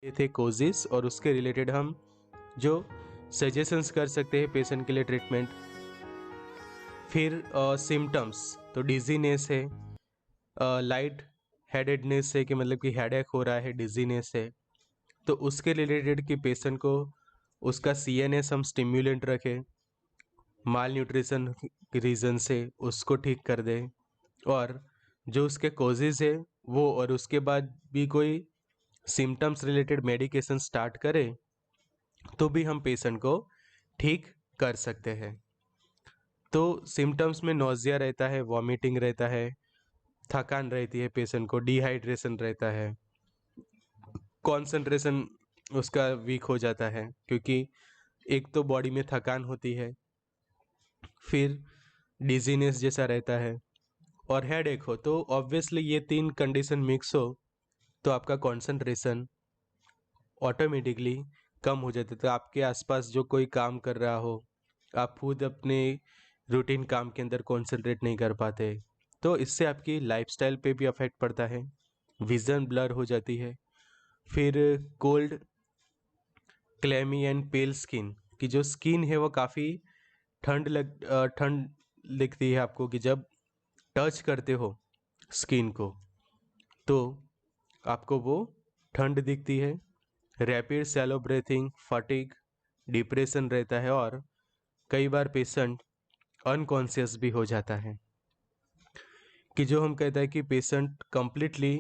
ये थे कोजेस और उसके रिलेटेड हम जो सजेशंस कर सकते हैं पेशेंट के लिए ट्रीटमेंट। फिर सिम्टम्स तो डिजीनेस है, लाइट हेडेडनेस है कि मतलब कि हेडेक हो रहा है, डिजीनेस है, तो उसके रिलेटेड कि पेशेंट को उसका सीएनएस हम स्टिम्युलेंट रखें, माल न्यूट्रिशन के रीज़न से उसको ठीक कर दें, और जो उसके कोजेज़ है वो, और उसके बाद भी कोई सिम्टम्स रिलेटेड मेडिकेशन स्टार्ट करें तो भी हम पेशेंट को ठीक कर सकते हैं। तो सिम्टम्स में नोज़िया रहता है, वॉमिटिंग रहता है, थकान रहती है, पेशेंट को डिहाइड्रेशन रहता है, कंसंट्रेशन उसका वीक हो जाता है क्योंकि एक तो बॉडी में थकान होती है, फिर डिजीनेस जैसा रहता है और हेडेक हो। तो ऑब्वियसली ये तीन कंडीशन मिक्स हो तो आपका कंसंट्रेशन ऑटोमेटिकली कम हो जाता है। तो आपके आसपास जो कोई काम कर रहा हो, आप खुद अपने रूटीन काम के अंदर कंसंट्रेट नहीं कर पाते, तो इससे आपकी लाइफस्टाइल पे भी अफेक्ट पड़ता है, विज़न ब्लर हो जाती है। फिर cold, clammy and pale skin, की जो स्किन है वो काफ़ी ठंड दिखती है आपको कि जब टच करते हो स्किन को तो आपको वो ठंड दिखती है। Rapid shallow breathing, fatigue, depression रहता है और कई बार पेशेंट अनकॉन्शियस भी हो जाता है, कि जो हम कहते हैं कि पेशेंट कंप्लीटली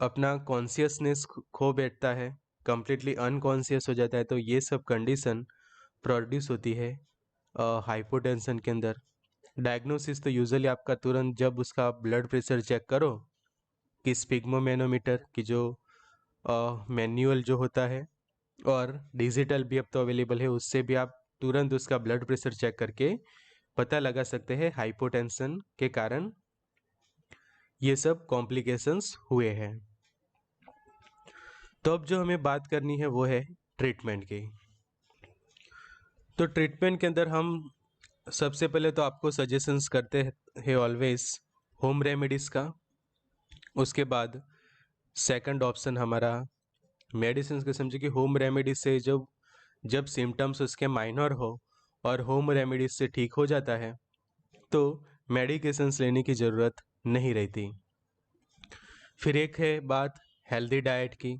अपना कॉन्शियसनेस खो बैठता है, कंप्लीटली अनकॉन्शियस हो जाता है। तो ये सब कंडीशन प्रोड्यूस होती है हाइपोटेंशन के अंदर। डायग्नोसिस तो यूजुअली आपका तुरंत जब उसका ब्लड प्रेशर चेक करो कि स्पिग्मोमेनोमीटर की जो मैनुअल जो होता है, और डिजिटल भी अब तो अवेलेबल है, उससे भी आप तुरंत उसका ब्लड प्रेशर चेक करके पता लगा सकते हैं हाइपोटेंशन के कारण ये सब कॉम्प्लिकेशंस हुए हैं। तो अब जो हमें बात करनी है वो है ट्रीटमेंट की। तो ट्रीटमेंट के अंदर हम सबसे पहले तो आपको सजेशंस करते हैं ऑलवेज होम रेमेडीज़ का। उसके बाद सेकंड ऑप्शन हमारा मेडिसिन के, समझे कि होम रेमेडी से जब जब सिम्टम्स उसके माइनर हो और होम रेमेडीज से ठीक हो जाता है तो मेडिकेशंस लेने की ज़रूरत नहीं रहती। फिर एक है बात हेल्दी डाइट की,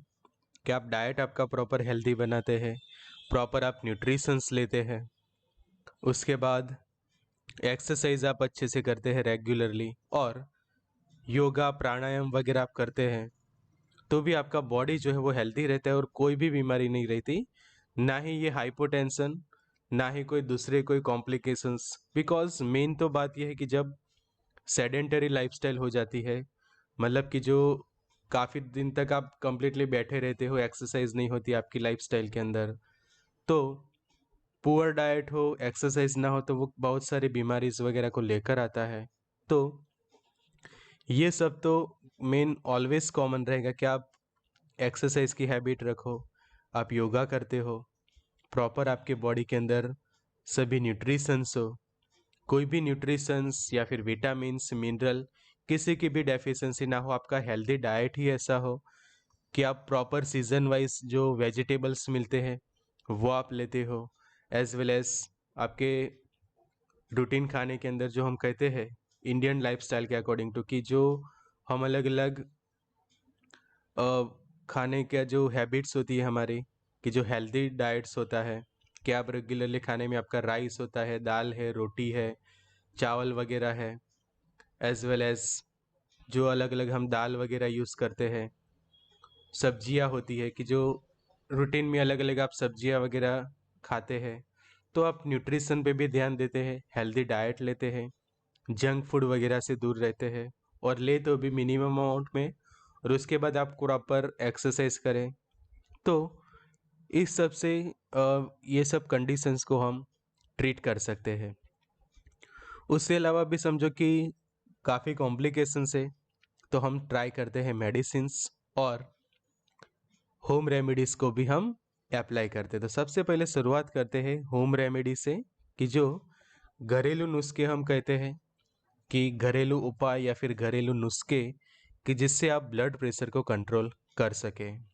कि आप डाइट आपका प्रॉपर हेल्दी बनाते हैं, प्रॉपर आप न्यूट्रिशंस लेते हैं। उसके बाद एक्सरसाइज आप अच्छे से करते हैं रेगुलरली, और योगा प्राणायाम वगैरह आप करते हैं, तो भी आपका बॉडी जो है वो हेल्दी रहता है और कोई भी बीमारी नहीं रहती, ना ही ये हाइपोटेंशन, ना ही कोई दूसरे कोई कॉम्प्लिकेशंस। बिकॉज मेन तो बात यह है कि जब सेडेंटरी लाइफस्टाइल हो जाती है, मतलब कि जो काफ़ी दिन तक आप कंप्लीटली बैठे रहते हो, एक्सरसाइज नहीं होती आपकी लाइफस्टाइल के अंदर, तो पुअर डाइट हो, एक्सरसाइज ना हो, तो वो बहुत सारी बीमारीज वगैरह को लेकर आता है। तो ये सब तो मेन ऑलवेज कॉमन रहेगा कि आप एक्सरसाइज की हैबिट रखो, आप योगा करते हो, प्रॉपर आपके बॉडी के अंदर सभी न्यूट्रिशंस हो, कोई भी न्यूट्रिशंस या फिर विटामिन्स मिनरल किसी की भी डेफिशिएंसी ना हो, आपका हेल्दी डाइट ही ऐसा हो कि आप प्रॉपर सीजन वाइज जो वेजिटेबल्स मिलते हैं वो आप लेते हो, एज वेल एज आपके रूटीन खाने के अंदर जो हम कहते हैं इंडियन लाइफस्टाइल के अकॉर्डिंग टू, कि जो हम अलग अलग खाने का जो हैबिट्स होती है हमारी, कि जो हेल्दी डाइट्स होता है कि आप रेगुलरली खाने में आपका राइस होता है, दाल है, रोटी है, चावल वगैरह है, एज वेल एज जो अलग अलग हम दाल वगैरह यूज़ करते हैं, सब्जियां होती है कि जो रूटीन में अलग अलग आप सब्जियां वगैरह खाते हैं, तो आप न्यूट्रिशन पे भी ध्यान देते हैं, हेल्दी डाइट लेते हैं, जंक फूड वगैरह से दूर रहते हैं, और ले तो भी मिनिमम अमाउंट में, और उसके बाद आप प्रॉपर एक्सरसाइज करें, तो इस सब से ये सब कंडीशंस को हम ट्रीट कर सकते हैं। उसके अलावा भी समझो कि काफ़ी कॉम्प्लिकेशंस है, तो हम ट्राई करते हैं मेडिसिन्स और होम रेमेडीज़ को भी हम अप्लाई करते हैं। तो सबसे पहले शुरुआत करते हैं होम रेमेडी से, कि जो घरेलू नुस्खे हम कहते हैं, कि घरेलू उपाय या फिर घरेलू नुस्खे कि जिससे आप ब्लड प्रेशर को कंट्रोल कर सकें।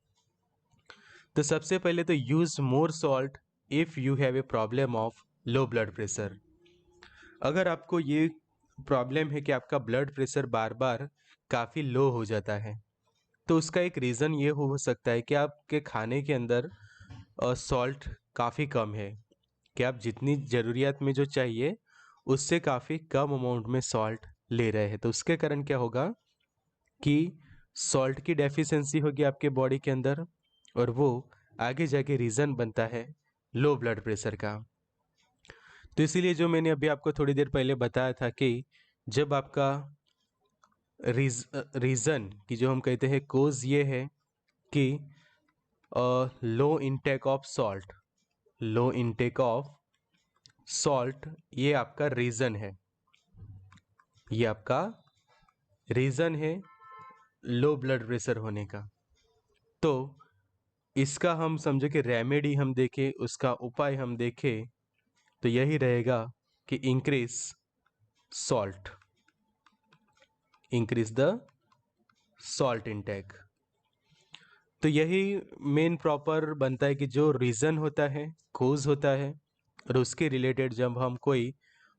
तो सबसे पहले तो use more salt if you have a problem of low blood pressure. अगर आपको ये प्रॉब्लम है कि आपका ब्लड प्रेशर बार बार काफ़ी लो हो जाता है, तो उसका एक रीज़न ये हो सकता है कि आपके खाने के अंदर सॉल्ट काफ़ी कम है, कि आप जितनी ज़रूरियात में जो चाहिए उससे काफ़ी कम अमाउंट में सॉल्ट ले रहे हैं। तो उसके कारण क्या होगा कि सॉल्ट की डेफिशिएंसी होगी आपके बॉडी के अंदर, और वो आगे जाके रीज़न बनता है लो ब्लड प्रेशर का। तो इसीलिए जो मैंने अभी आपको थोड़ी देर पहले बताया था कि जब आपका रीज़न की जो हम कहते हैं कोज ये है कि low intake of salt, low intake of salt ये आपका रीज़न है, ये आपका रीज़न है लो ब्लड प्रेशर होने का। तो इसका हम समझे कि रेमेडी हम देखें, उसका उपाय हम देखें, तो यही रहेगा कि increase salt, increase the salt intake. तो यही मेन प्रॉपर बनता है कि जो रीज़न होता है, कोज होता है, और उसके रिलेटेड जब हम कोई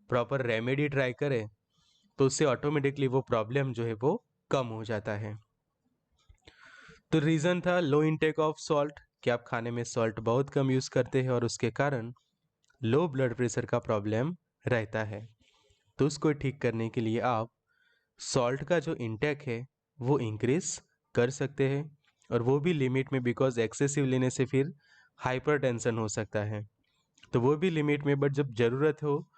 प्रॉपर रेमेडी ट्राई करें तो उससे ऑटोमेटिकली वो प्रॉब्लम जो है वो कम हो जाता है। तो रीज़न था लो इनटेक ऑफ सॉल्ट, कि आप खाने में सॉल्ट बहुत कम यूज़ करते हैं और उसके कारण लो ब्लड प्रेशर का प्रॉब्लम रहता है। तो उसको ठीक करने के लिए आप सॉल्ट का जो इंटेक है वो इंक्रीज कर सकते हैं, और वो भी लिमिट में, बिकॉज एक्सेसिव लेने से फिर हाइपरटेंशन हो सकता है। तो वो भी लिमिट में, बट जब ज़रूरत हो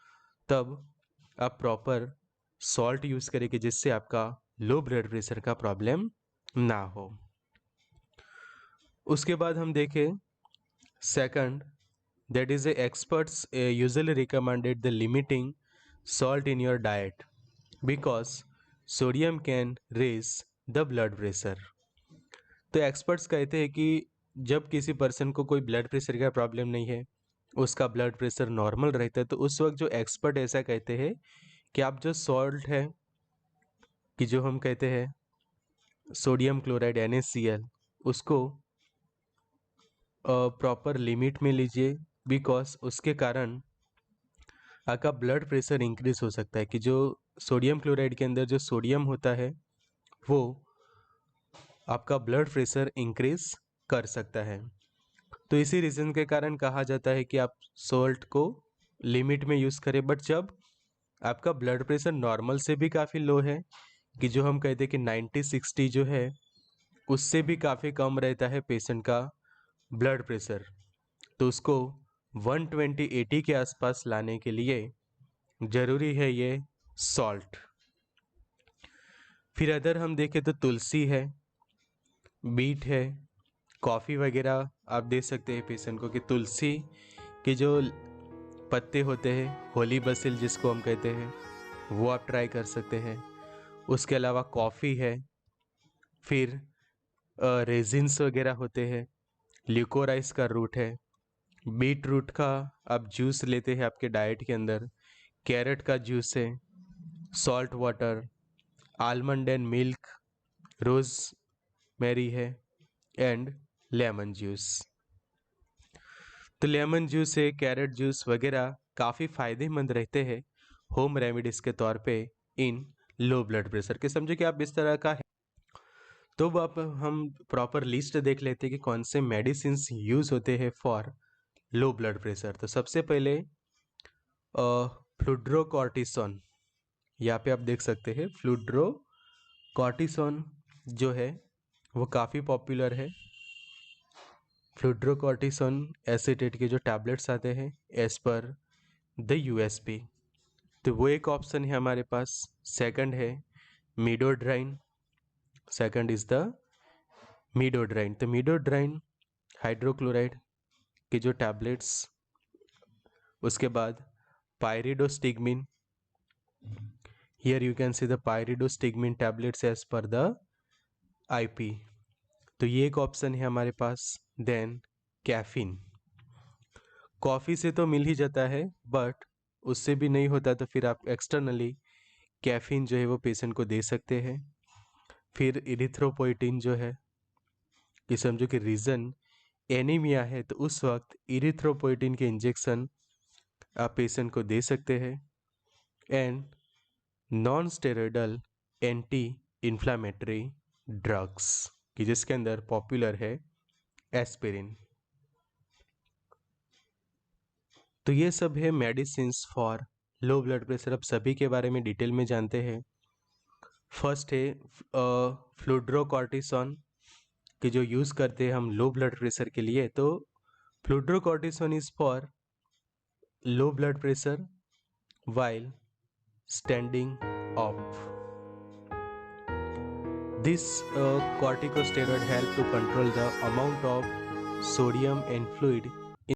तब आप प्रॉपर सॉल्ट यूज़ करें कि जिससे आपका लो ब्लड प्रेशर का प्रॉब्लम ना हो। उसके बाद हम देखें second, that is experts usually recommended the limiting salt in your diet because sodium can raise the blood pressure। तो एक्सपर्ट्स कहते हैं कि जब किसी पर्सन को कोई ब्लड प्रेशर का प्रॉब्लम नहीं है, उसका ब्लड प्रेशर नॉर्मल रहता है, तो उस वक्त जो एक्सपर्ट ऐसा कहते हैं कि आप जो सॉल्ट है, कि जो हम कहते हैं सोडियम क्लोराइड NaCl, उसको प्रॉपर लिमिट में लीजिए, बिकॉज उसके कारण आपका ब्लड प्रेशर इंक्रीज हो सकता है। कि जो सोडियम क्लोराइड के अंदर जो सोडियम होता है वो आपका ब्लड प्रेशर इंक्रीज कर सकता है। तो इसी रीज़न के कारण कहा जाता है कि आप सॉल्ट को लिमिट में यूज़ करें। बट जब आपका ब्लड प्रेशर नॉर्मल से भी काफ़ी लो है, कि जो हम कहते हैं कि 90-60 जो है उससे भी काफ़ी कम रहता है पेशेंट का ब्लड प्रेशर, तो उसको 120-80 के आसपास लाने के लिए ज़रूरी है ये सॉल्ट। फिर अदर हम देखें तो तुलसी है, बीट है, कॉफ़ी वगैरह आप दे सकते हैं पेशेंट को। कि तुलसी के जो पत्ते होते हैं, होली बसिल जिसको हम कहते हैं, वो आप ट्राई कर सकते हैं। उसके अलावा कॉफ़ी है, फिर रेजिन्स वगैरह होते हैं, ल्यूकोराइस का रूट है, बीट रूट का आप जूस लेते हैं आपके डाइट के अंदर, कैरेट का जूस है, salt water, almond and milk, rosemary है, एंड लेमन जूस। तो लेमन जूस है, कैरेट जूस वगैरह काफ़ी फ़ायदेमंद रहते हैं होम रेमेडीज़ के तौर पे इन लो ब्लड प्रेशर के। समझो कि आप इस तरह का है, तो अब हम प्रॉपर लिस्ट देख लेते हैं कि कौन से मेडिसिन यूज़ होते हैं फॉर लो ब्लड प्रेशर। तो सबसे पहले फ्लूड्रोकॉर्टिसोन, यहाँ पे आप देख सकते हैं फ्लूड्रोकॉर्टिसोन जो है वो काफ़ी पॉपुलर है। फ्लूड्रोकॉर्टिसोन एसीटेट के जो टैबलेट्स आते हैं एज पर द यूएसपी, तो वो एक ऑप्शन है हमारे पास। सेकंड है midodrine, second is the midodrine. तो मीडोड्राइन हाइड्रोक्लोराइड के जो टैबलेट्स, उसके बाद pyridostigmine, here you can see the pyridostigmine tablets as per the IP, तो ये एक ऑप्शन है हमारे पास। देन कैफीन, कॉफ़ी से तो मिल ही जाता है, बट उससे भी नहीं होता तो फिर आप एक्सटर्नली कैफीन जो है वो पेशेंट को दे सकते हैं। फिर इरिथ्रोपोइटिन जो है, कि समझो कि रीज़न एनीमिया है तो उस वक्त इरिथ्रोपोइटिन के इंजेक्शन आप पेशेंट को दे सकते हैं। And non steroidal anti inflammatory drugs कि जिसके अंदर पॉपुलर है एस्पिरिन। तो ये सब है medicines for low blood pressure. अब सभी के बारे में डिटेल में जानते हैं। फर्स्ट है फ्लूड्रोकॉर्टिसोन कि जो यूज़ करते हैं हम लो ब्लड प्रेशर के लिए। तो fludrocortisone is for low blood pressure while standing up. This corticosteroid help to control the amount of sodium and fluid